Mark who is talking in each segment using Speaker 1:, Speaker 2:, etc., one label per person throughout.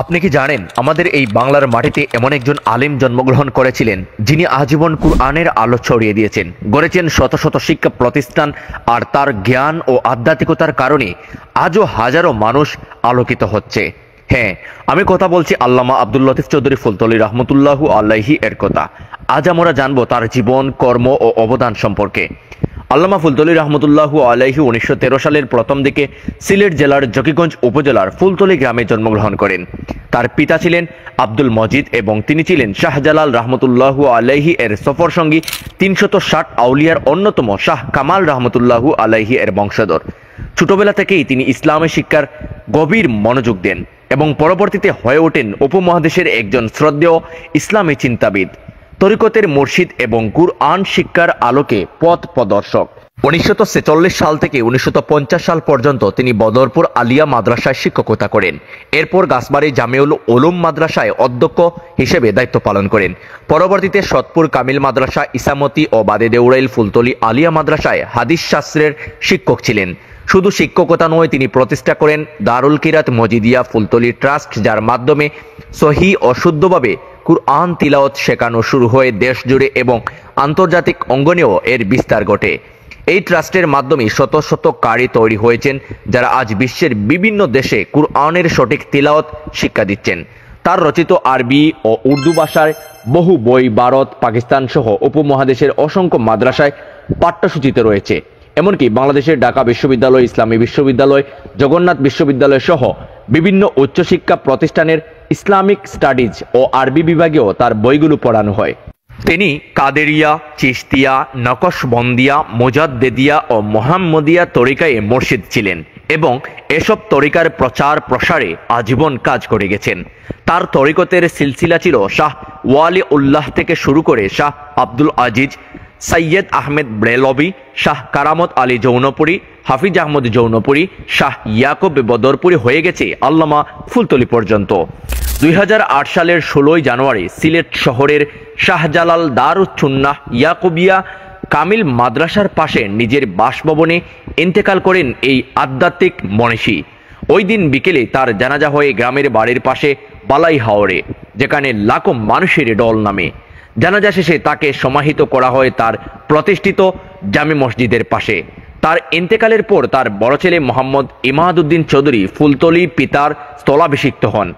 Speaker 1: আপনি কি জানেন আমাদের এই বাংলার মাটিতে এমন একজন আলেম জন্মগ্রহণ করেছিলেন যিনি আজীবন কুরআনের আলো ছড়িয়ে দিয়েছেন, গড়েছেন শত শত শিক্ষা প্রতিষ্ঠান, আর তার জ্ঞান ও আধ্যাত্মিকতার কারণে আজও হাজারো মানুষ আলোকিত হচ্ছে। হ্যাঁ, আমি কথা বলছি আল্লামা আব্দুল লতিফ চৌধুরী ফুলতলী রহমতুল্লাহু আলাইহি এর কথা। আজ আমরা জানবো তার জীবন, কর্ম ও অবদান সম্পর্কে। আল্লামা ফুলতলী রহমতুল্লাহু আলাইহি 1913 সালের প্রথম দিকে সিলেট জেলার জকিগঞ্জ উপজেলার ফুলতলী গ্রামে জন্মগ্রহণ করেন। তার পিতা ছিলেন আব্দুল মজিদ এবং তিনি ছিলেন শাহজালাল রহমতুল্লাহু আলাইহি এর সফর সঙ্গী 360 আউলিয়ার অন্যতম শাহ কামাল রহমতুল্লাহু আলাইহি এর বংশধর। ছোটবেলা থেকেই তিনি ইসলামী শিক্ষার গভীর মনোযোগ দেন এবং পরবর্তীতে হয়ে ওঠেন উপমহাদেশের একজন শ্রদ্ধেয় ইসলামী চিন্তাবিদ, তরিকতের মুর্শিদ এবং কুরআন শিক্ষার আলোকে পথ প্রদর্শক। 1946 সাল থেকে 1950 সাল পর্যন্ত তিনি বদরপুর আলিয়া মাদ্রাসায় শিক্ষকতা করেন। এরপর গাছবাড়ি জামিউল উলুম মাদ্রাসায় অধ্যক্ষ হিসেবে দায়িত্ব পালন করেন। পরবর্তীতে সতপুর কামিল মাদ্রাসা, ইসামতি ও বাদে দেউরাইল ফুলতলী আলিয়া মাদ্রাসায় হাদিস শাস্ত্রের শিক্ষক ছিলেন। শুধু শিক্ষকতা নয়, তিনি প্রতিষ্ঠা করেন দারুল কিরাত মজিদিয়া ফুলতলী ট্রাস্ট, যার মাধ্যমে সহি ও শুদ্ধভাবে কুরআন তিলাওয়াত শেখানো শুরু হয়ে দেশ জুড়ে এবং আন্তর্জাতিক অঙ্গনেও এর বিস্তার ঘটে। এই ট্রাস্টের মাধ্যমে শত শত কারি তৈরি হয়েছেন, যারা আজ বিশ্বের বিভিন্ন দেশে কুরআনের সঠিক তিলাওয়াত শিক্ষা দিচ্ছেন। তার রচিত আরবি ও উর্দু ভাষার বহু বই ভারত, পাকিস্তান সহ উপমহাদেশের অসংখ্য মাদ্রাসায় পাঠ্যসূচিতে রয়েছে। এমনকি বাংলাদেশের ঢাকা বিশ্ববিদ্যালয়, ইসলামী বিশ্ববিদ্যালয়, জগন্নাথ বিশ্ববিদ্যালয় সহ বিভিন্ন উচ্চশিক্ষা প্রতিষ্ঠানের ইসলামিক স্টাডিজ ও আরবি বিভাগেও তার বইগুলো পড়ানো হয়। তিনি কাদেরিয়া, চিশতিয়া, নকশবন্দিয়া, মুজাদ্দেদিয়া ও মোহাম্মদিয়া তরিকায় মুর্শিদ ছিলেন এবং এসব তরিকার প্রচার প্রসারে আজীবন কাজ করে গেছেন। তার তরিকতের সিলসিলা ছিল শাহ ওয়ালি উল্লাহ থেকে শুরু করে শাহ আব্দুল আজিজ, সৈয়দ আহমেদ ব্রেলভি, শাহ কারামত আলী জৌনপুরী, হাফিজ আহমদ জৌনপুরী, শাহ ইয়াকুব বদরপুরি হয়ে গেছে আল্লামা ফুলতলী পর্যন্ত। 2008 সালের 16 জানুয়ারি সিলেট শহরের শাহজালাল দারুস সুন্নাহ ইয়াকুবিয়া কামিল মাদ্রাসার পাশে নিজের বাসভবনে ইন্তেকাল করেন এই আধ্যাত্মিক মনীষী। ওই দিন বিকেলে তার জানাজা হয়ে গ্রামের বাড়ির পাশে বালাই হাওরে, যেখানে লাখো মানুষের ডল নামে। জানাজা শেষে তাকে সমাহিত করা হয় তার প্রতিষ্ঠিত জামে মসজিদের পাশে। তার ইন্তেকালের পর তার বড় ছেলে মোহাম্মদ ইমাদউদ্দিন চৌধুরী ফুলতলী পিতার স্থলাভিষিক্ত হন।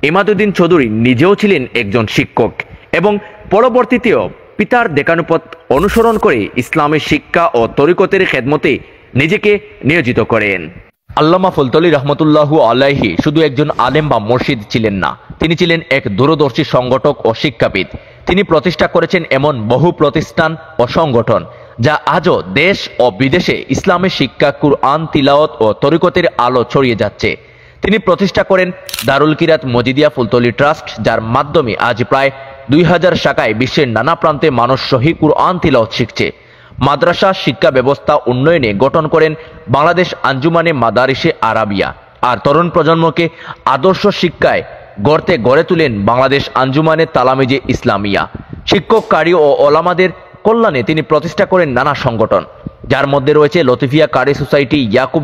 Speaker 1: ইমাদউদ্দিন চৌধুরী নিজেও ছিলেন একজন শিক্ষক এবং পরবর্তীতেও পিতার দেখানুপথ অনুসরণ করে ইসলামের শিক্ষা ও তরিকতের খেদমতে নিজেকে নিয়োজিত করেন। আল্লামা ফুলতলী রহমতুল্লাহু আলাইহি শুধু একজন আলেম বা মুর্শিদ ছিলেন না, তিনি ছিলেন এক দূরদর্শী সংগঠক ও শিক্ষাবিদ। তিনি প্রতিষ্ঠা করেছেন এমন বহু প্রতিষ্ঠান ও সংগঠন যা আজও দেশ ও বিদেশে ইসলামের শিক্ষা, কুরআন তিলাওয়াত ও তরিকতের আলো ছড়িয়ে যাচ্ছে। তিনি প্রতিষ্ঠা করেন দারুল কিরাত মজিদিয়া ফুলতলী ট্রাস্ট, যার মাধ্যমে আজ প্রায় 2000 শাখায় বিশ্বের নানা প্রান্তে মানুষ সহি কুরআন তিলাওয়াত শিখছে। মাদ্রাসা শিক্ষা ব্যবস্থা উন্নয়নে গঠন করেন বাংলাদেশ আঞ্জুমানে মাদারিসে আরাবিয়া, আর তরুণ প্রজন্মকে আদর্শ শিক্ষায় গড়ে তুলেন বাংলাদেশ আঞ্জুমানে তালামিজে ইসলামিয়া। শিক্ষক, কারি ও ওলামাদের কল্যাণে তিনি প্রতিষ্ঠা করেন নানা সংগঠন, যার মধ্যে রয়েছে লতিফিয়া কারি সোসাইটি, ইয়াকুব